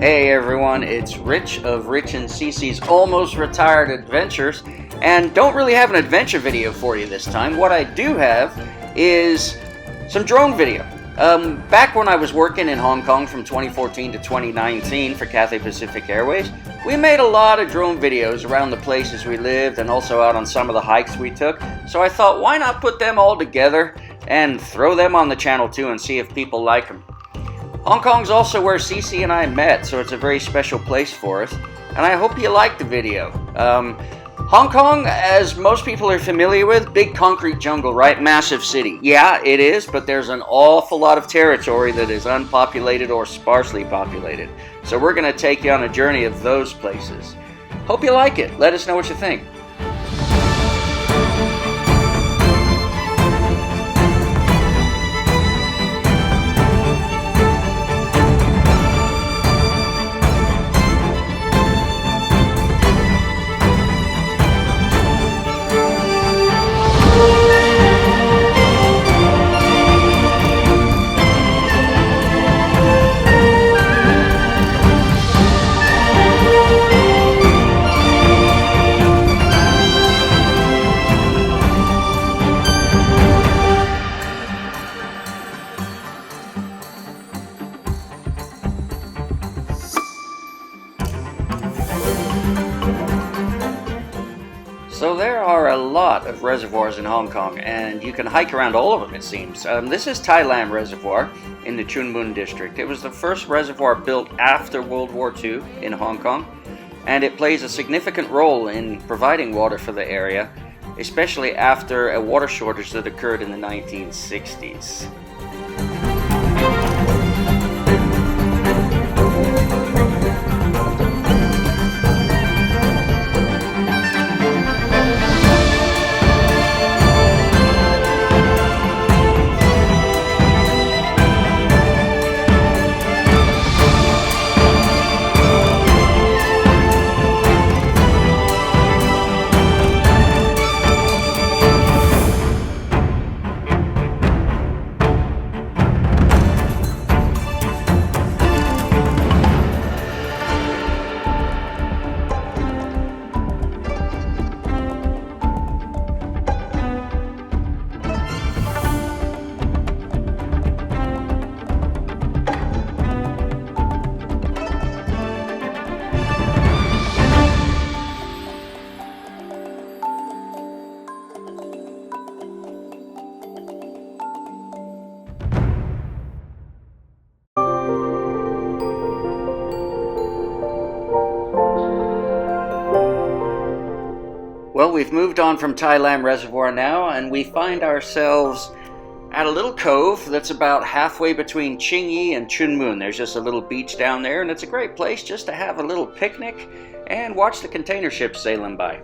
Hey everyone, it's Rich of Rich and CeCe's Almost Retired Adventures, and don't really have an adventure video for you this time. What I do have is some drone video. Back when I was working in Hong Kong from 2014 to 2019 for Cathay Pacific Airways, we made a lot of drone videos around the places we lived and also out on some of the hikes we took. So I thought, why not put them all together and throw them on the channel too and see if people like them. Hong Kong's also where CeCe and I met, so it's a very special place for us, and I hope you like the video. Hong Kong, as most people are familiar with, big concrete jungle, right? Massive city. Yeah, it is, but there's an awful lot of territory that is unpopulated or sparsely populated. So we're going to take you on a journey of those places. Hope you like it. Let us know what you think. So there are a lot of reservoirs in Hong Kong, and you can hike around all of them, it seems. This is Tai Lam Reservoir in the Chun Mun district. It was the first reservoir built after World War II in Hong Kong, and it plays a significant role in providing water for the area, especially after a water shortage that occurred in the 1960s. Well, we've moved on from Tai Lam Reservoir now, and we find ourselves at a little cove that's about halfway between Tsing Yi and Chun Mun. There's just a little beach down there, and it's a great place just to have a little picnic and watch the container ships sailing by.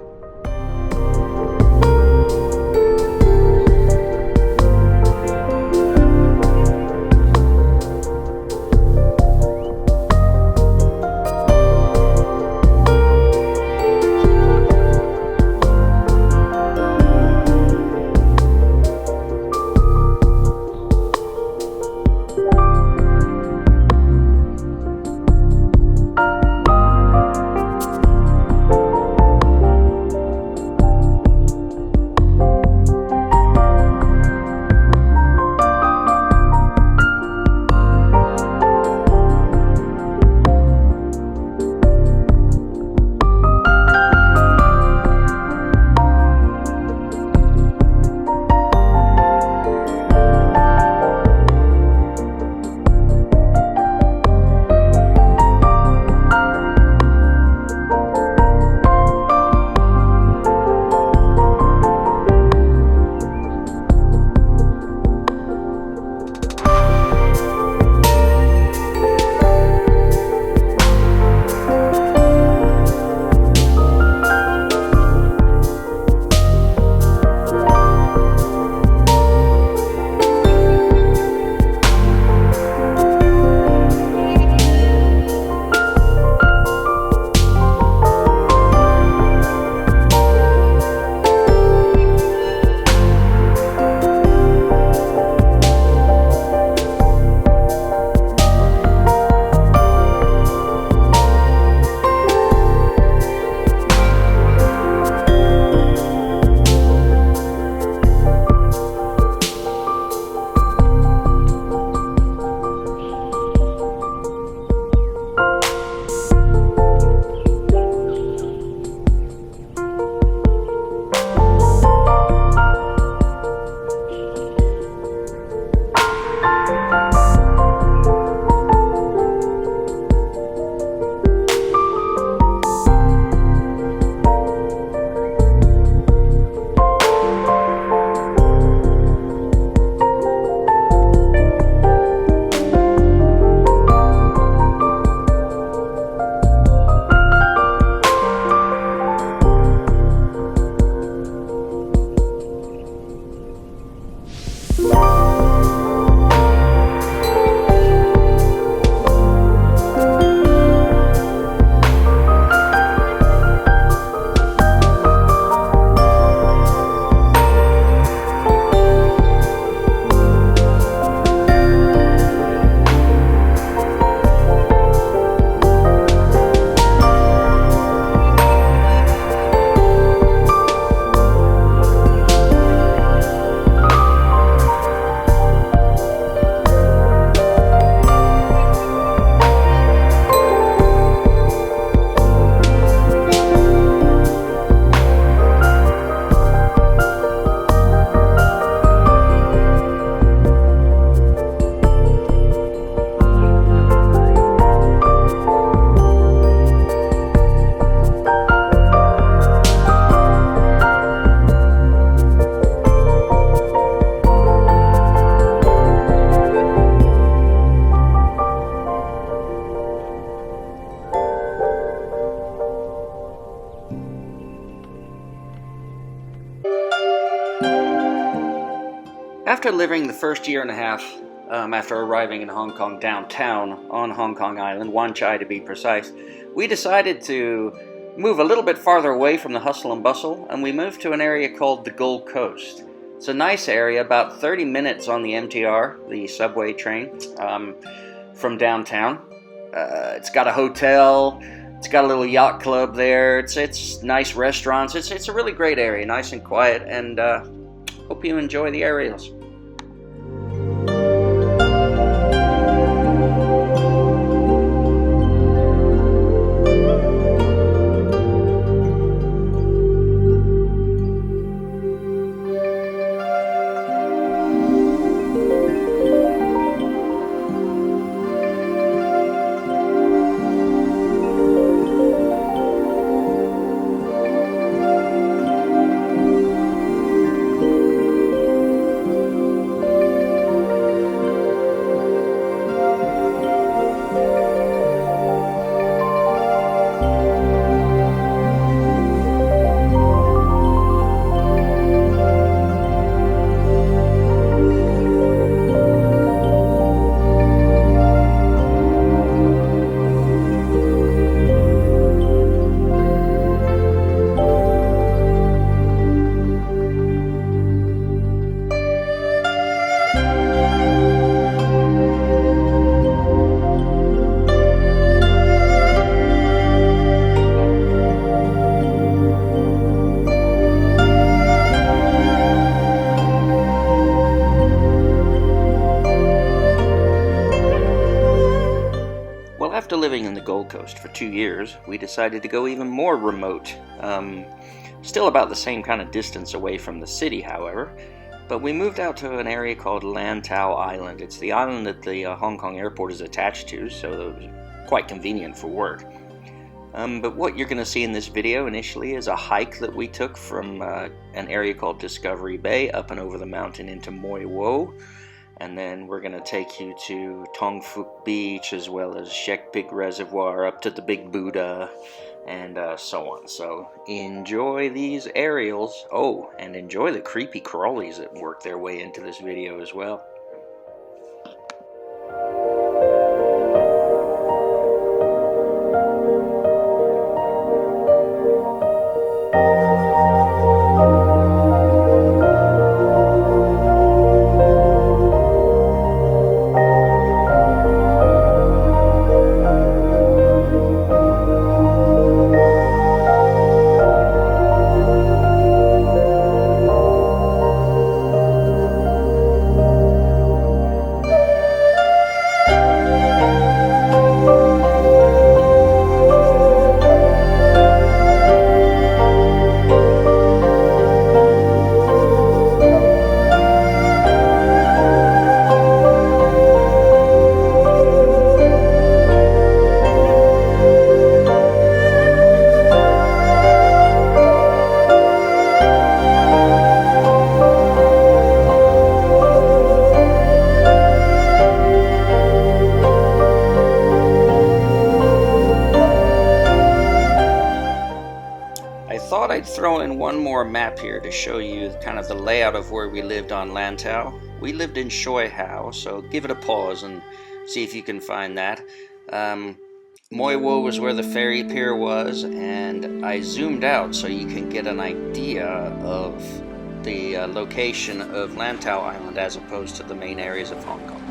After living the first year and a half after arriving in Hong Kong downtown on Hong Kong Island, Wan Chai to be precise, we decided to move a little bit farther away from the hustle and bustle, and we moved to an area called the Gold Coast. It's a nice area, about 30 minutes on the MTR, the subway train, from downtown. It's got a hotel, it's got a little yacht club there, it's nice restaurants, it's a really great area, nice and quiet, and hope you enjoy the aerials. After living in the Gold Coast for 2 years, we decided to go even more remote. Still about the same kind of distance away from the city, however, but we moved out to an area called Lantau Island. It's the island that the Hong Kong airport is attached to, so it was quite convenient for work. But what you're going to see in this video initially is a hike that we took from an area called Discovery Bay up and over the mountain into Mui Wo. And then we're going to take you to Tong Fuk Beach, as well as Shek Pig Reservoir, up to the Big Buddha, and so on. So enjoy these aerials. Oh, and enjoy the creepy crawlies that work their way into this video as well. I'd throw in one more map here to show you kind of the layout of where we lived on Lantau. We lived in Shui Hao, so give it a pause and see if you can find that. Mui Wo was where the ferry pier was, and I zoomed out so you can get an idea of the location of Lantau Island as opposed to the main areas of Hong Kong.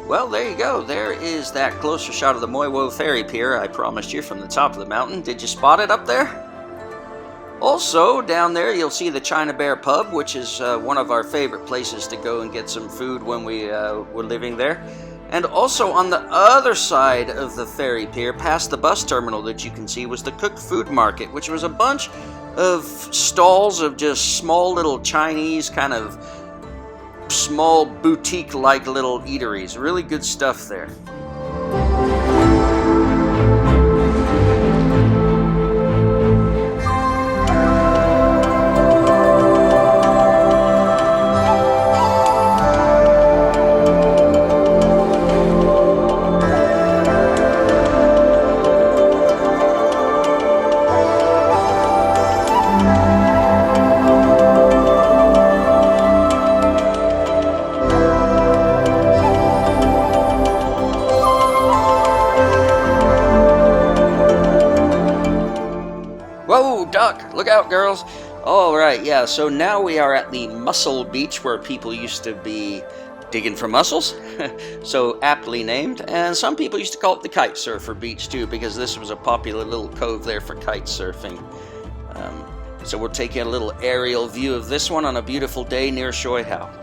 Well, there you go. There is that closer shot of the Moiwo Ferry Pier I promised you from the top of the mountain. Did you spot it up there? Also, down there you'll see the China Bear Pub, which is one of our favorite places to go and get some food when we were living there. And also on the other side of the ferry pier, past the bus terminal that you can see, was the Cooked Food Market, which was a bunch of stalls of just small little Chinese, kind of small boutique-like little eateries. Really good stuff there. Whoa, duck! Look out, girls! Alright, yeah, so now we are at the Mussel Beach, where people used to be digging for mussels, so aptly named, and some people used to call it the Kite Surfer Beach too, because this was a popular little cove there for kite surfing. So we'll take you a little aerial view of this one on a beautiful day near Shui Hao.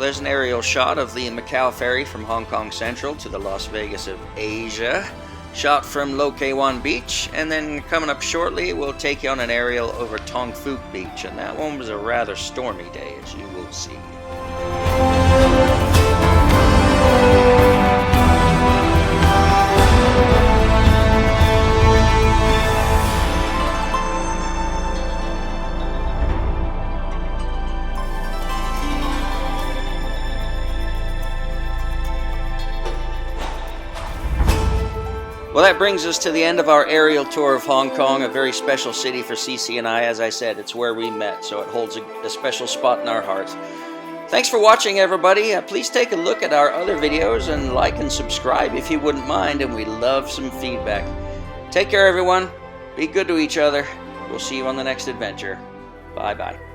There's an aerial shot of the Macau ferry from Hong Kong Central to the Las Vegas of Asia, shot from Lo Kei Wan Beach, and then coming up shortly we'll take you on an aerial over Tong Fook Beach, and that one was a rather stormy day, as you will see. Well, that brings us to the end of our aerial tour of Hong Kong, a very special city for CeCe and I. As I said, it's where we met, so it holds a special spot in our hearts. Thanks for watching, everybody. Please take a look at our other videos and like and subscribe if you wouldn't mind, and we love some feedback. Take care, everyone. Be good to each other. We'll see you on the next adventure. Bye-bye.